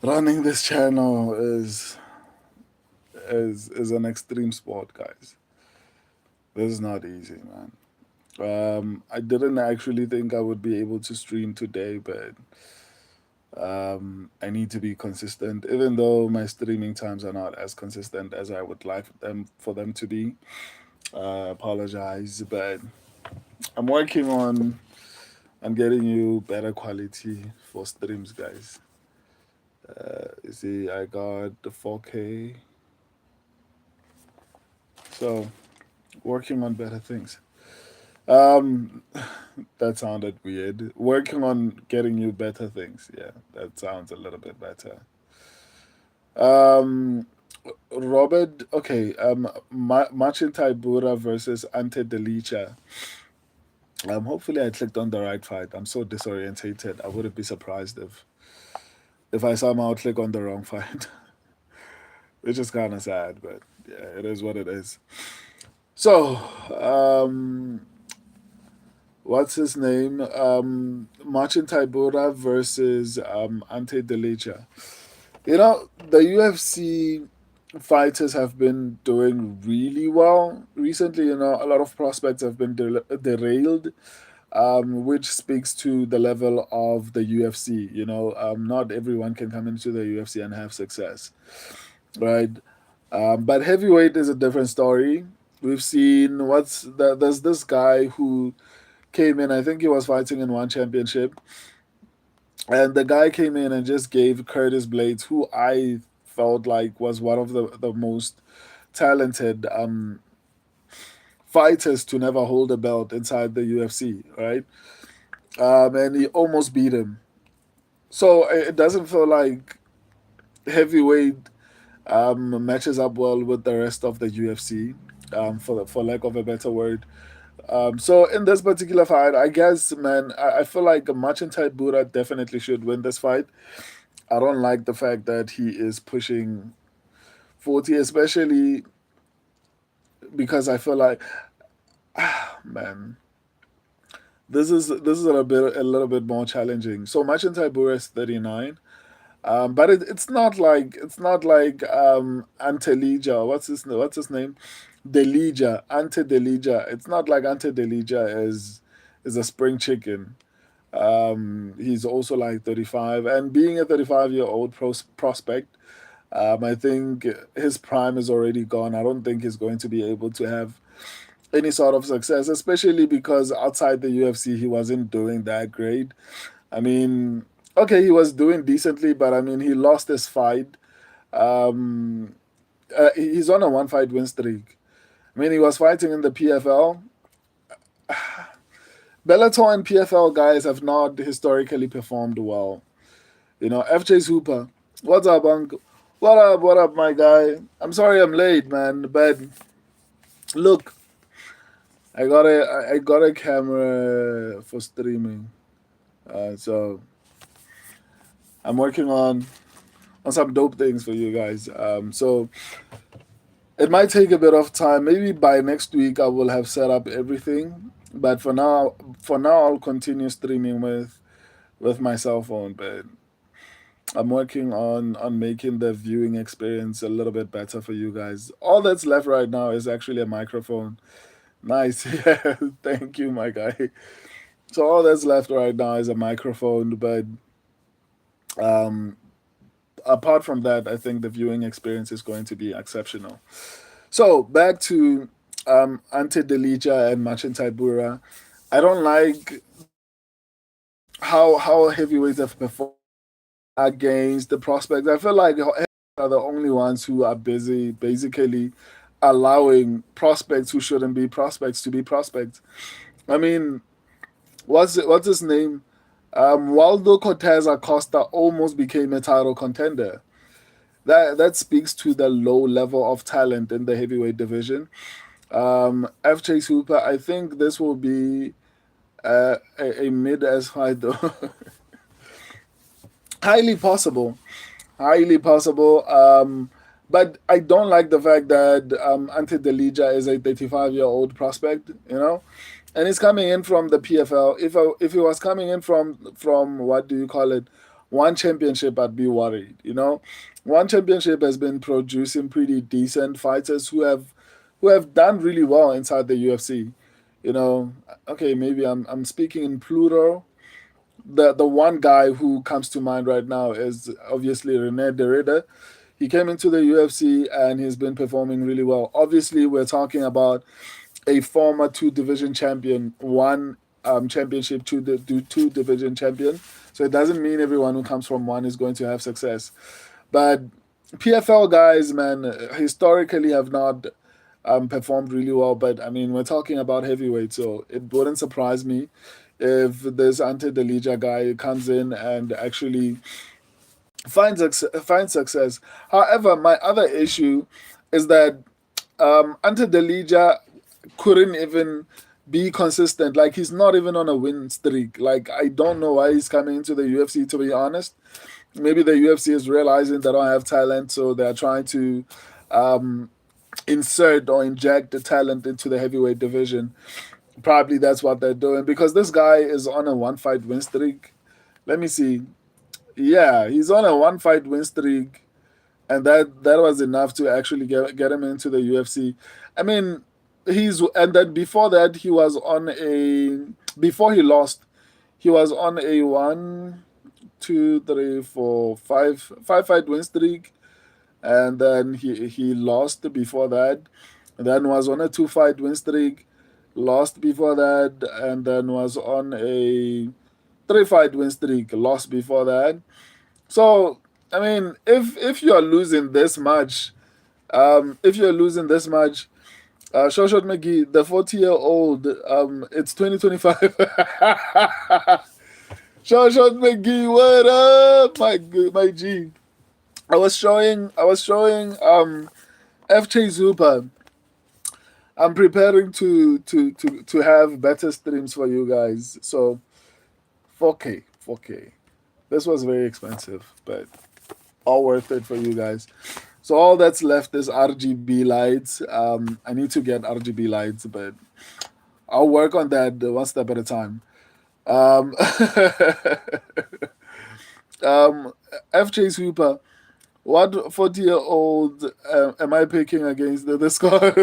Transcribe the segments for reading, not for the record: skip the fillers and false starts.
Running this channel is an extreme sport, guys. This is not easy, man. I didn't actually think I would be able to stream today, but I need to be consistent. Even though my streaming times are not as consistent as I would like them for them to be, apologize, but I'm working on getting you better quality for streams, guys. You see, I got the 4K, so working on better things. Um, that sounded weird. Working on getting you better things. Yeah, that sounds a little bit better. Um, Robert, okay. Marcin Tybura versus Ante Delija. Hopefully I clicked on the right fight. I'm so disorientated. I wouldn't be surprised if I somehow click on the wrong fight, which is kind of sad. But yeah, it is what it is. So, what's his name? Marcin Tybura versus Ante Delija. You know, the UFC fighters have been doing really well recently. You know, a lot of prospects have been derailed, which speaks to the level of the UFC. You know, not everyone can come into the UFC and have success, right? But heavyweight is a different story. We've seen there's this guy who came in. I think he was fighting in one championship, and the guy came in and just gave Curtis Blades, who I felt like was one of the most talented fighters to never hold a belt inside the UFC, right? And he almost beat him. So it doesn't feel like heavyweight matches up well with the rest of the UFC, for lack of a better word. So in this particular fight, I guess, man, I feel like Marcin Tybura definitely should win this fight. I don't like the fact that he is pushing 40, especially because I feel like, man, this is a little bit more challenging. So Marcin Tybura is 39. But it's not like Antelija. What's his name? Delija. Ante Delija. It's not like Ante Delija is a spring chicken. He's also like 35, and being a 35-year-old prospect, I think his prime is already gone. I don't think he's going to be able to have any sort of success, especially because outside the UFC he wasn't doing that great. I mean, okay, he was doing decently, but I mean, he lost his fight. Um, he's on a one fight win streak. I mean, he was fighting in the PFL. Bellator and PFL guys have not historically performed well. You know, FJ's Hooper. What's up, Uncle? What up, my guy? I'm sorry I'm late, man, but look, I got a camera for streaming, so I'm working on some dope things for you guys. So it might take a bit of time. Maybe by next week I will have set up everything. But for now, I'll continue streaming with my cell phone. But I'm working on making the viewing experience a little bit better for you guys. All that's left right now is actually a microphone. Nice, yeah. Thank you, my guy. So all that's left right now is a microphone. But um, apart from that, I think the viewing experience is going to be exceptional. So back to Ante Delija and Marcin Tybura. I don't like how heavyweights have performed against the prospects. I feel like are the only ones who are busy basically allowing prospects who shouldn't be prospects to be prospects. I mean, what's his name? Waldo Cortez Acosta almost became a title contender. That speaks to the low level of talent in the heavyweight division. F Chase Hooper, I think this will be a mid as fight though. Highly possible, highly possible. But I don't like the fact that Ante Delija is a 35-year-old prospect, you know, and he's coming in from the PFL. If he was coming in from what do you call it, one championship, I'd be worried. One championship has been producing pretty decent fighters who have done really well inside the UFC. You know, okay, maybe I'm speaking in plural. The one guy who comes to mind right now is obviously Rene Derrida. He came into the UFC and he's been performing really well. Obviously, we're talking about a former two division champion, one championship, two division champion. So it doesn't mean everyone who comes from one is going to have success. But PFL guys, man, historically have not performed really well. But I mean, we're talking about heavyweight, so it wouldn't surprise me if this Ante Delija guy comes in and actually finds success. However, my other issue is that Ante Delija couldn't even be consistent. Like he's not even on a win streak. Like I don't know why he's coming into the UFC. To be honest, maybe the UFC is realizing they don't have talent, so they're trying to um, insert or inject the talent into the heavyweight division. Probably that's what they're doing because this guy is on a one fight win streak. Let me see. Yeah, he's on a one fight win streak, and that was enough to actually get him into the UFC. I mean, and then before that he was on a before he lost, he was on a one, two, three, four, five fight win streak, and then he lost before that, and then was on a two fight win streak, lost before that, and then was on a three fight win streak, lost before that. So I mean, if you're losing this much, if you're losing this much, Shoshot McGee, the 40-year-old, it's 2025. Shoshot McGee, what up, my G? I was showing FJ Zupa. I'm preparing to have better streams for you guys. So 4K, 4K. This was very expensive, but all worth it for you guys. So all that's left is RGB lights. I need to get RGB lights, but I'll work on that one step at a time. Um, um, FJ Super, what 40-year-old am I picking against the squad?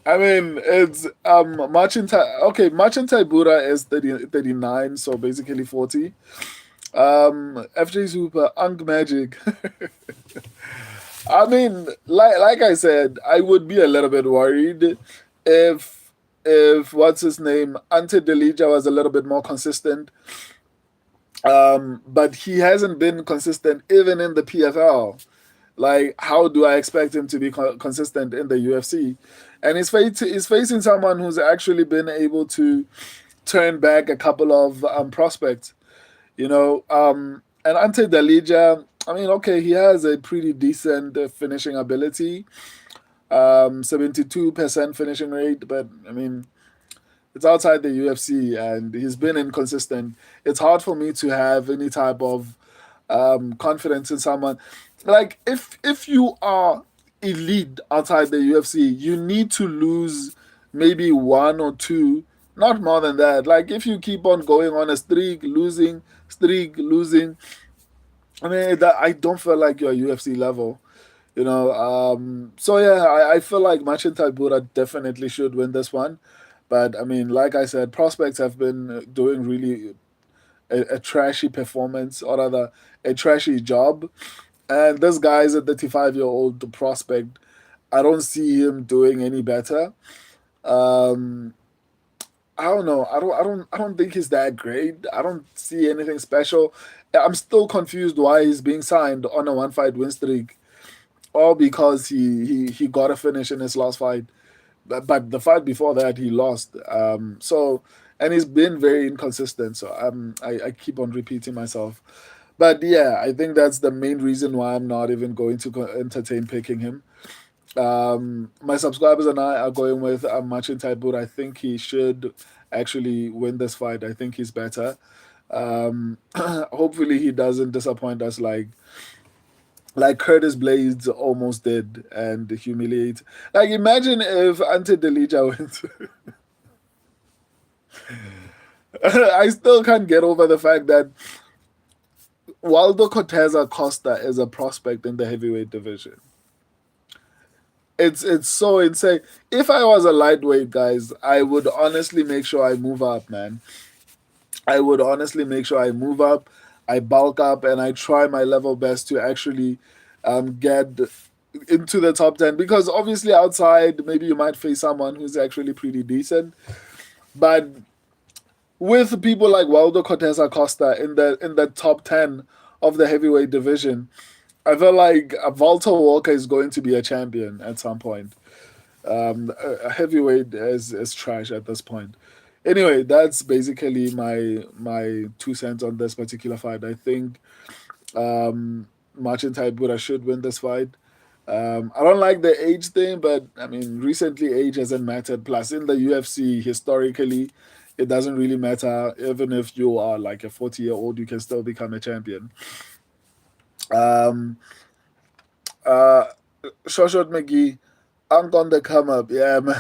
I mean, it's okay, Marcin Tybura is 39, so basically 40. FJ Super, Unk Magic. I mean, like I said, I would be a little bit worried if what's his name, Ante Delija was a little bit more consistent. But he hasn't been consistent even in the PFL. Like, how do I expect him to be consistent in the UFC? And he's facing someone who's actually been able to turn back a couple of prospects. And Ante Delija, I mean, okay, he has a pretty decent finishing ability, 72% finishing rate, but I mean, it's outside the UFC and he's been inconsistent. It's hard for me to have any type of confidence in someone. Like, if you are elite outside the UFC, you need to lose maybe one or two, not more than that. Like, if you keep on going on a streak, losing, I mean, I don't feel like you're UFC level. So yeah, I feel like Marcin Tybura definitely should win this one. But I mean, like I said, prospects have been doing really a trashy performance, or rather, a trashy job. And this guy's a 35-year-old prospect. I don't see him doing any better. Um, I don't know. I don't think he's that great. I don't see anything special. I'm still confused why he's being signed on a one fight win streak, all because he got a finish in his last fight. But the fight before that he lost. And he's been very inconsistent. So I keep on repeating myself. But yeah, I think that's the main reason why I'm not even going to entertain picking him. My subscribers and I are going with Marcin Tybura. I think he should actually win this fight. I think he's better. Hopefully he doesn't disappoint us like Curtis Blades almost did and humiliate. Like imagine if Ante Delija wins. I still can't get over the fact that Waldo Cortez Acosta is a prospect in the heavyweight division. It's so insane. If I was a lightweight, guys, I would honestly make sure I move up, man. I would honestly make sure I move up, I bulk up, and I try my level best to actually get into the top 10. Because obviously, outside, maybe you might face someone who's actually pretty decent. But with people like Waldo Cortez Acosta in the top 10 of the heavyweight division, I feel like Walter Walker is going to be a champion at some point. A heavyweight is trash at this point. Anyway, that's basically my 2 cents on this particular fight. I think Marcin Tybura should win this fight. I don't like the age thing, but I mean, recently age hasn't mattered. Plus, in the UFC, historically, it doesn't really matter. Even if you are like a 40-year-old, you can still become a champion. Um, uh, Shoshot McGee, Unk on the come up. Yeah, man.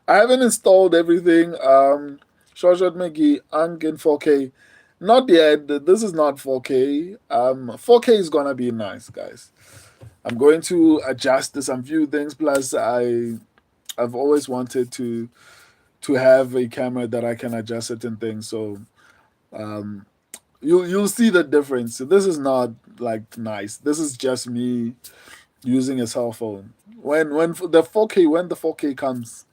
I haven't installed everything. Shoshot McGee, Unk in 4K. Not yet. This is not 4K. 4K is gonna be nice, guys. I'm going to adjust to some few things. Plus, I've always wanted to have a camera that I can adjust certain things. So um, you'll see the difference. This is not like nice. This is just me using a cell phone. When the 4K comes,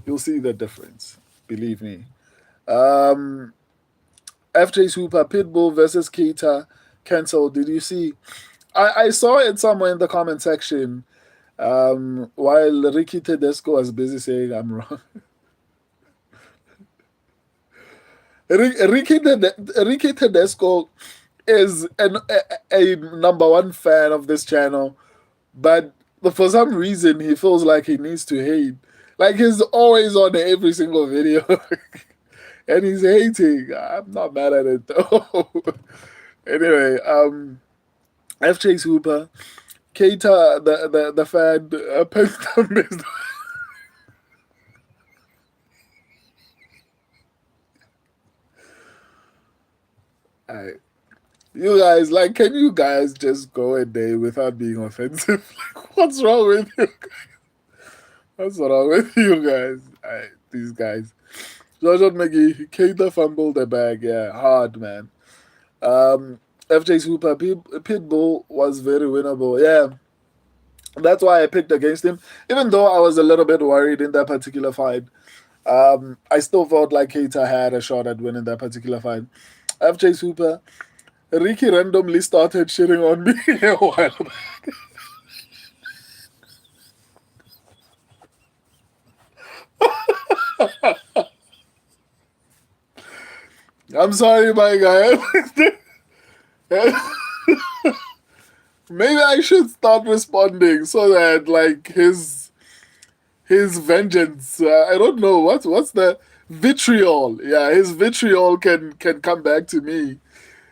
you'll see the difference. Believe me. Um, FJ Super Pitbull versus Keita cancelled. Did you see? I saw it somewhere in the comment section. While Ricky Tedesco was busy saying I'm wrong. Ricky Tedesco is a number one fan of this channel, but for some reason he feels like he needs to hate. Like he's always on every single video, and he's hating. I'm not mad at it though. Anyway, FJ Hooper, Keita, the fan, Pentagon. Alright. You guys, like, can you guys just go a day without being offensive? Like, what's wrong with you guys? What's wrong with you guys? These guys. Jojo McGee, Keita fumbled the bag. Yeah, hard, man. FJ Super Pitbull was very winnable. Yeah, that's why I picked against him. Even though I was a little bit worried in that particular fight, I still felt like Keita had a shot at winning that particular fight. FJ Super, Ricky randomly started shitting on me a while back. I'm sorry, my guy. Maybe I should start responding so that like his vengeance. I don't know what's the vitriol. Yeah, his vitriol can come back to me.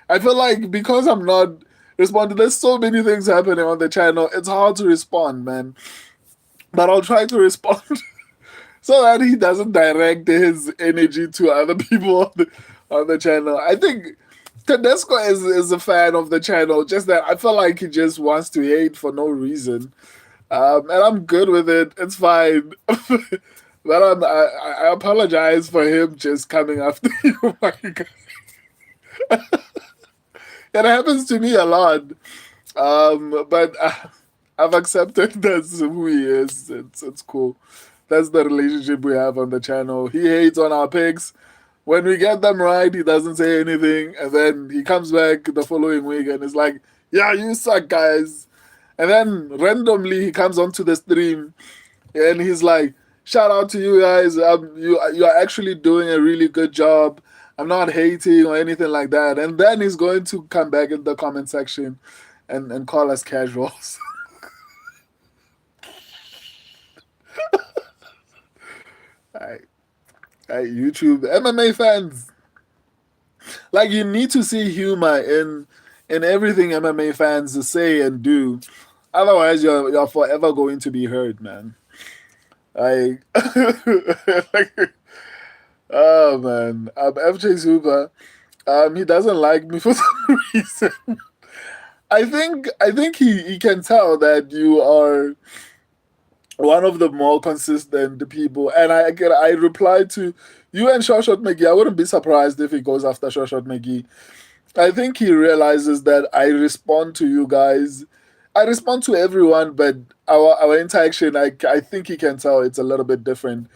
I feel like because I'm not responding, there's so many things happening on the channel. It's hard to respond, man. But I'll try to respond so that he doesn't direct his energy to other people on the channel. I think Tedesco is a fan of the channel, just that I feel like he just wants to hate for no reason. And I'm good with it. It's fine. But I apologize for him just coming after you. My God. It happens to me a lot. But I've accepted that's who he is. It's cool. That's the relationship we have on the channel. He hates on our picks. When we get them right, he doesn't say anything, and then he comes back the following week and is like, "Yeah, you suck, guys." And then randomly he comes onto the stream and he's like, "Shout out to you guys. You are actually doing a really good job. I'm not hating or anything like that." And then he's going to come back in the comment section and call us casuals. Alright. YouTube MMA fans, like you need to see humor in everything MMA fans say and do. Otherwise, you're forever going to be hurt, man. Like, like oh man, FJ Super. He doesn't like me for some reason. I think he can tell that you are one of the more consistent people. And I replied to you and Shawshot McGee. I wouldn't be surprised if he goes after Shawshot McGee. I think he realizes that I respond to you guys. I respond to everyone, but our interaction, I think he can tell it's a little bit different.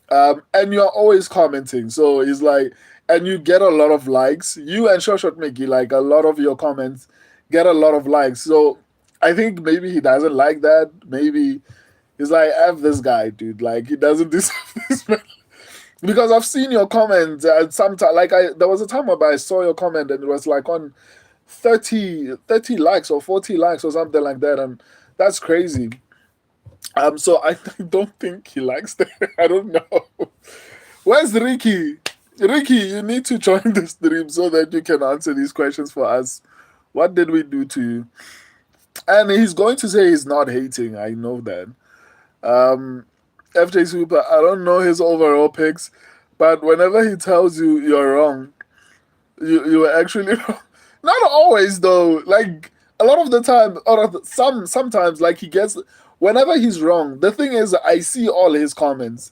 And you're always commenting, so he's like, and you get a lot of likes. You and Shawshot McGee, like a lot of your comments get a lot of likes. So I think maybe he doesn't like that. Maybe he's like, F this guy, dude. Like, he doesn't deserve this. Because I've seen your comments at some time. Like, there was a time where I saw your comment and it was like on 30 likes or 40 likes or something like that. And that's crazy. So I don't think he likes that. I don't know. Where's Ricky? Ricky, you need to join the stream so that you can answer these questions for us. What did we do to you? And he's going to say he's not hating. I know that. FJ Super, I don't know his overall picks, but whenever he tells you you're wrong, you were actually wrong. Not always though. Like a lot of the time, or sometimes, like he gets whenever he's wrong. The thing is, I see all his comments.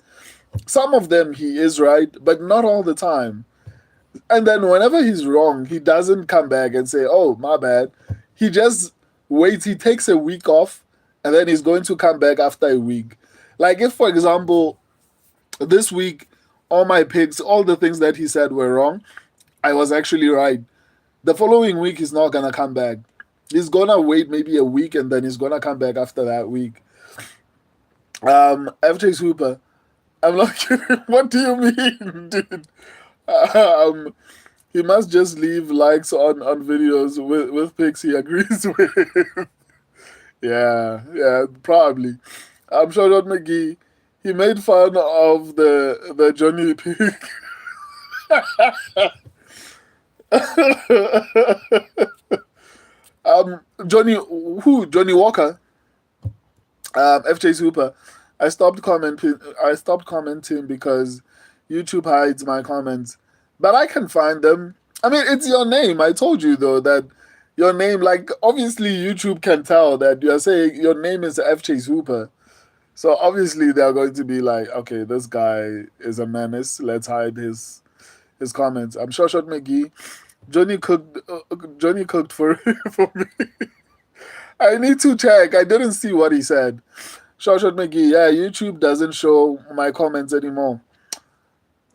Some of them he is right, but not all the time. And then whenever he's wrong, he doesn't come back and say, "Oh, my bad." He just waits. He takes a week off, and then he's going to come back after a week. Like if, for example, this week, all my picks, all the things that he said were wrong, I was actually right. The following week, he's not gonna come back. He's gonna wait maybe a week, and then he's gonna come back after that week. FJ Super, I'm not kidding. What do you mean, dude? Um, he must just leave likes on videos with pics he agrees with. Yeah, probably. I'm sure John McGee, he made fun of the Johnny Pig. Johnny Walker, FJ Super. I stopped commenting because YouTube hides my comments, but I can find them. I mean, it's your name. I told you though that your name, like obviously YouTube can tell that you're saying your name is FJ Super. So obviously they're going to be like, okay, this guy is a menace. Let's hide his comments. I'm sure Shot McGee, Johnny cooked for for me. I need to check. I didn't see what he said. Shot McGee, yeah, YouTube doesn't show my comments anymore.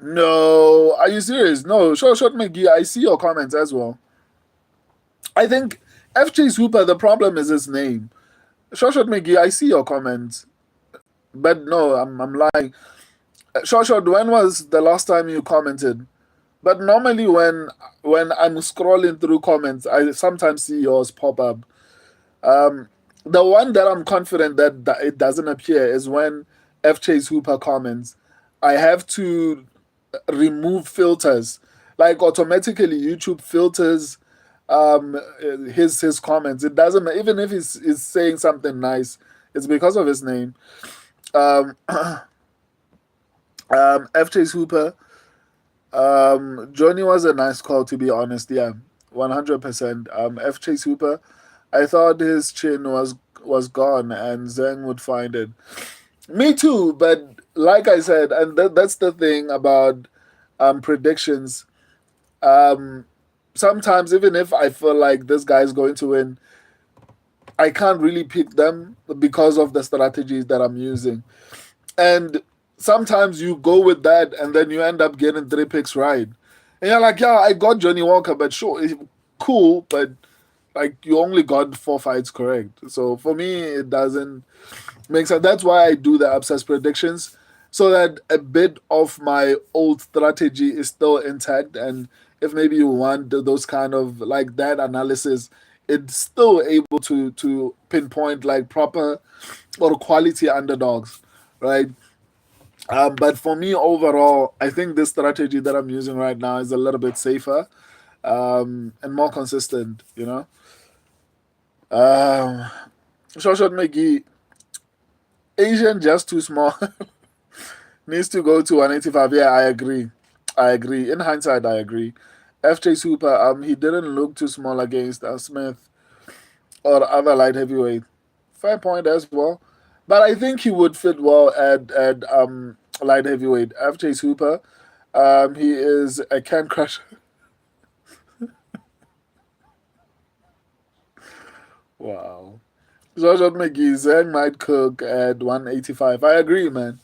No, are you serious? No, Shot McGee, I see your comments as well. I think FJ Super, the problem is his name. Shot McGee, I see your comments. But no, I'm lying. Short, when was the last time you commented? But normally when I'm scrolling through comments, I sometimes see yours pop up. Um, the one that I'm confident that it doesn't appear is when FJ Hooper comments. I have to remove filters, like automatically YouTube filters his comments. It doesn't even if he's saying something nice. It's because of his name. Um, FJ Hooper. Johnny was a nice call, to be honest. Yeah, 100%. FJ Super, I thought his chin was gone and Zhang would find it. Me too, but like I said, and that's the thing about predictions. Um, Sometimes even if I feel like this guy's going to win, I can't really pick them because of the strategies that I'm using. And sometimes you go with that and then you end up getting 3 picks right. And you're like, yeah, I got Johnny Walker, but sure, cool, but like you only got 4 fights correct. So for me, it doesn't make sense. That's why I do the upsets predictions so that a bit of my old strategy is still intact. And if maybe you want those kind of like that analysis, it's still able to pinpoint like proper or quality underdogs, right? But for me, overall, I think this strategy that I'm using right now is a little bit safer and more consistent, you know? Um, Shoshat McGee, Asian just too small. Needs to go to 185. Yeah, I agree. In hindsight, I agree. FJ Super, he didn't look too small against Smith or other light heavyweight. Fair point as well. But I think he would fit well at light heavyweight. FJ Super, he is a can crusher. Wow. Jojo McGee, Zhang might cook at 185. I agree, man.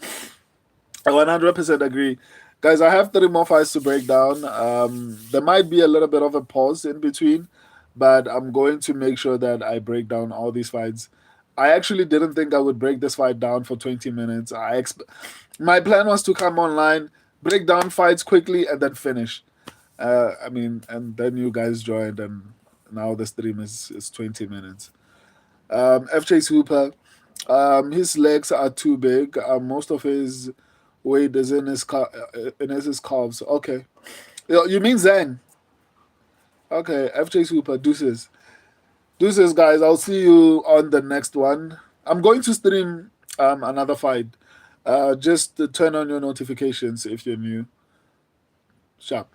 I 100% agree. Guys, I have three more fights to break down. There might be a little bit of a pause in between, but I'm going to make sure that I break down all these fights. I actually didn't think I would break this fight down for 20 minutes. My plan was to come online, break down fights quickly, and then finish. And then you guys joined, and now the stream is 20 minutes. FJ Super, his legs are too big. Most of his weight is in his calves. Okay, you mean Zen? Okay, FJ Super, deuces, deuces, guys. I'll see you on the next one. I'm going to stream another fight. Just turn on your notifications if you're new. Sharp.